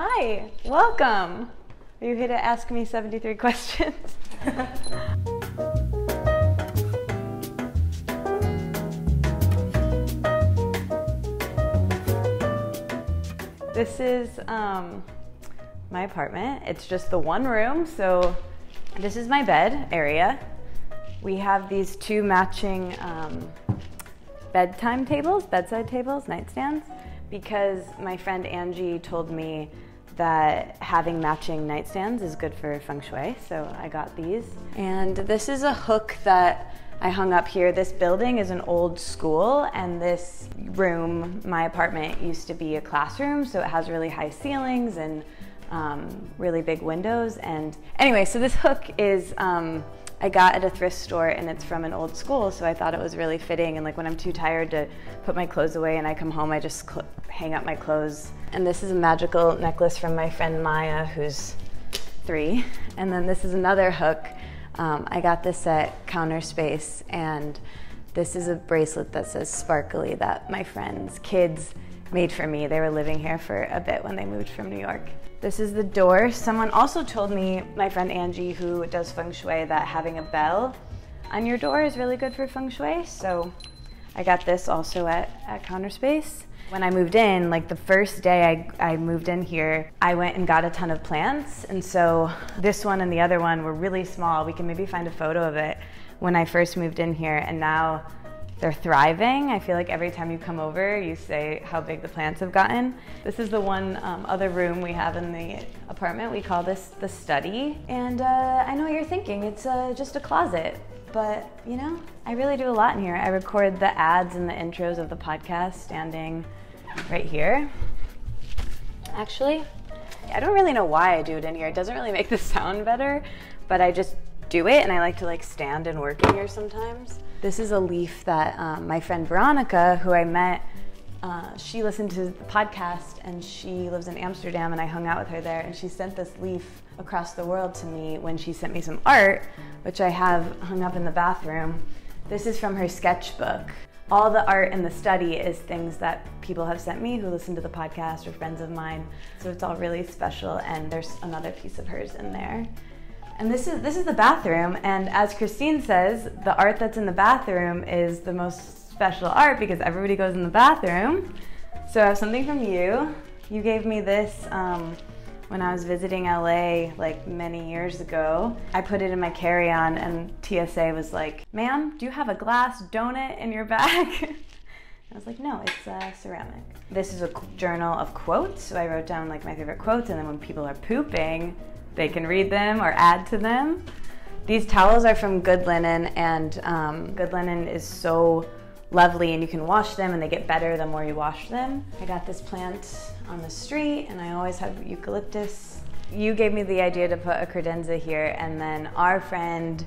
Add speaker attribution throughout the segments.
Speaker 1: Hi, welcome. Are you here to ask me 73 questions? This is my apartment. It's just the one room, so this is my bed area. We have these two matching bedside tables, nightstands, because my friend Angie told me that having matching nightstands is good for Feng Shui, so I got these. And this is a hook that I hung up here. This building is an old school, and this room, my apartment, used to be a classroom, so it has really high ceilings and really big windows. And anyway, so this hook is I got at a thrift store, and it's from an old school, so I thought it was really fitting. And like when I'm too tired to put my clothes away and I come home, I just hang up my clothes. And this is a magical necklace from my friend Maya, who's 3. And then this is another hook. I got this at Counter Space, and this is a bracelet that says sparkly that my friend's kids made for me. They were living here for a bit when they moved from New York. This is the door. Someone also told me, my friend Angie, who does Feng Shui, that having a bell on your door is really good for Feng Shui. So I got this also at Counter Space. When I moved in, like the first day I moved in here, I went and got a ton of plants. And so this one and the other one were really small. We can maybe find a photo of it when I first moved in here, and now they're thriving. I feel like every time you come over, you say how big the plants have gotten. This is the one other room we have in the apartment. We call this the study. And I know what you're thinking, it's just a closet. But, you know, I really do a lot in here. I record the ads and the intros of the podcast standing right here. Actually, I don't really know why I do it in here. It doesn't really make the sound better, but I just do it, and I like to like stand and work in here sometimes. This is a leaf that my friend Weronika, who I met, she listened to the podcast, and she lives in Amsterdam, and I hung out with her there, and she sent this leaf across the world to me when she sent me some art, which I have hung up in the bathroom. This is from her sketchbook. All the art in the study is things that people have sent me who listen to the podcast or friends of mine, so it's all really special, and there's another piece of hers in there. And this is the bathroom, and as Christine says, the art that's in the bathroom is the most special art because everybody goes in the bathroom. So I have something from you. You gave me this when I was visiting LA like many years ago. I put it in my carry-on, and TSA was like, "Ma'am, do you have a glass donut in your bag?" I was like, "No, it's ceramic." This is a journal of quotes, so I wrote down like my favorite quotes, and then when people are pooping, they can read them or add to them. These towels are from Good Linen, and Good Linen is so lovely, and you can wash them, and they get better the more you wash them. I got this plant on the street, and I always have eucalyptus. You gave me the idea to put a credenza here, and then our friend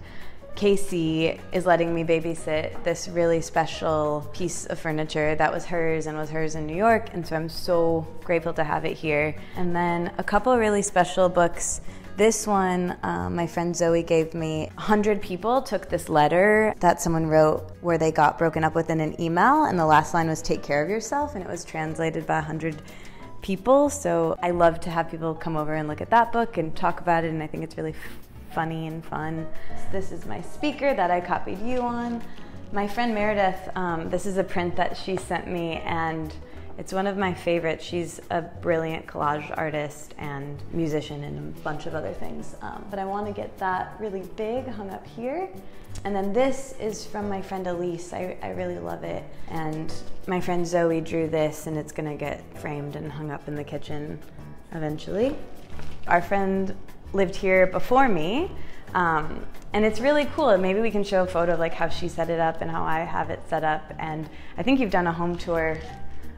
Speaker 1: Casey is letting me babysit this really special piece of furniture that was hers and was hers in New York, and so I'm so grateful to have it here. And then a couple of really special books. This one, my friend Zoe gave me. 100 people took this letter that someone wrote where they got broken up with in an email, and the last line was "take care of yourself," and it was translated by 100 people. So I love to have people come over and look at that book and talk about it, and I think it's really funny and fun. This is my speaker that I copied you on. My friend Meridith, this is a print that she sent me, and it's one of my favorites. She's a brilliant collage artist and musician and a bunch of other things. But I want to get that really big hung up here. And then this is from my friend Elise. I really love it. And my friend Zoe drew this, and it's going to get framed and hung up in the kitchen eventually. Our friend lived here before me, and it's really cool. Maybe we can show a photo of like how she set it up and how I have it set up. And I think you've done a home tour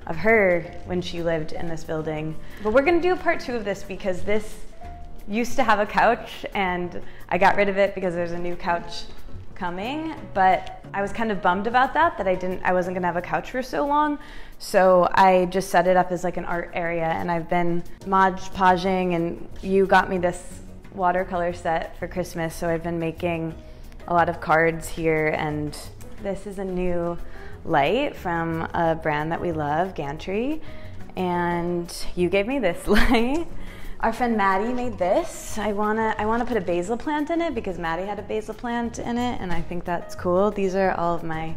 Speaker 1: of her when she lived in this building. But we're gonna do a part 2 of this because this used to have a couch, and I got rid of it because there's a new couch coming, but I was kind of bummed about that I wasn't gonna have a couch for so long. So I just set it up as like an art area, and I've been Mod Podging, and you got me this watercolor set for Christmas, so I've been making a lot of cards here. And this is a new light from a brand that we love, Gantry, and you gave me this light. Our friend Maddie made this. I wanna put a basil plant in it because Maddie had a basil plant in it, and I think that's cool. These are all of my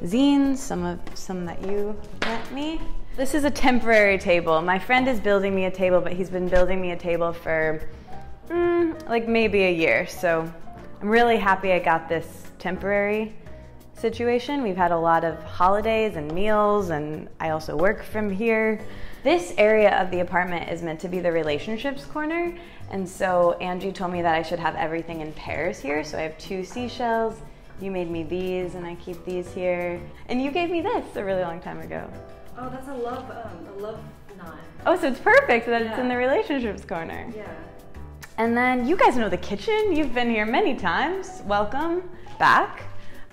Speaker 1: zines, some that you lent me. This is a temporary table. My friend is building me a table, but he's been building me a table for like maybe a year. So I'm really happy I got this temporary situation. We've had a lot of holidays and meals, and I also work from here. This area of the apartment is meant to be the relationships corner, and so Angie told me that I should have everything in pairs here. So I have 2 seashells. You made me these, and I keep these here. And you gave me this a really long time ago.
Speaker 2: Oh, that's a love knot.
Speaker 1: Oh, so it's perfect that it's in the relationships corner.
Speaker 2: Yeah.
Speaker 1: And then you guys know the kitchen. You've been here many times. Welcome back.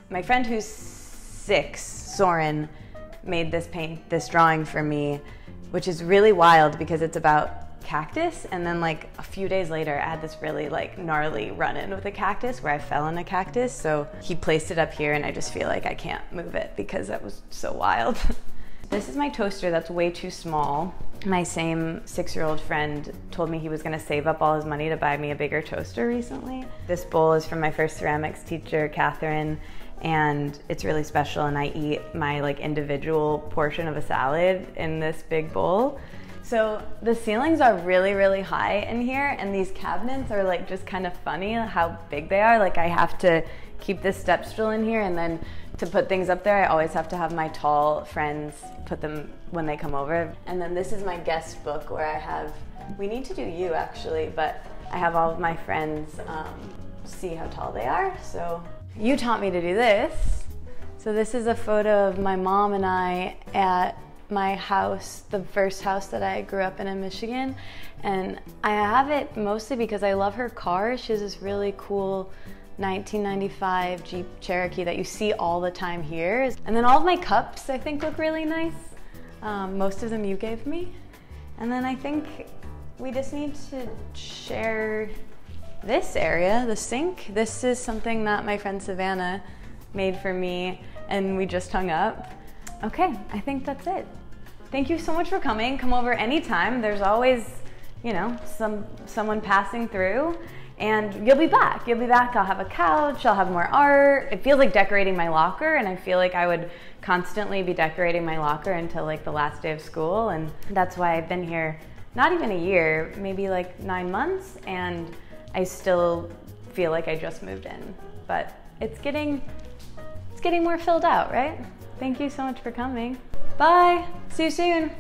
Speaker 1: My friend who's 6, Soren, made this drawing for me, which is really wild because it's about cactus, and then like a few days later I had this really like gnarly run-in with a cactus where I fell on a cactus, so he placed it up here and I just feel like I can't move it because that was so wild. This is my toaster that's way too small. My same 6-year-old friend told me he was gonna save up all his money to buy me a bigger toaster recently. This bowl is from my first ceramics teacher, Kathryn, and it's really special, and I eat my like individual portion of a salad in this big bowl. So the ceilings are really, really high in here, and these cabinets are like just kind of funny how big they are. Like I have to keep this step stool in here, and then to put things up there, I always have to have my tall friends put them when they come over. And then this is my guest book where I have, we need to do you actually, but I have all of my friends see how tall they are. So you taught me to do this. So this is a photo of my mom and I at my house, the first house that I grew up in Michigan. And I have it mostly because I love her car. She has this really cool 1995 Jeep Cherokee that you see all the time here. And then all of my cups I think look really nice. Most of them you gave me. And then I think we just need to share this area, the sink. This is something that my friend Savannah made for me and we just hung up. Okay, I think that's it. Thank you so much for coming. Come over anytime. There's always, you know, someone passing through, and you'll be back. You'll be back. I'll have a couch, I'll have more art. It feels like decorating my locker, and I feel like I would constantly be decorating my locker until like the last day of school, and that's why I've been here not even a year, maybe like 9 months, and I still feel like I just moved in. But it's getting more filled out, right? Thank you so much for coming. Bye, see you soon.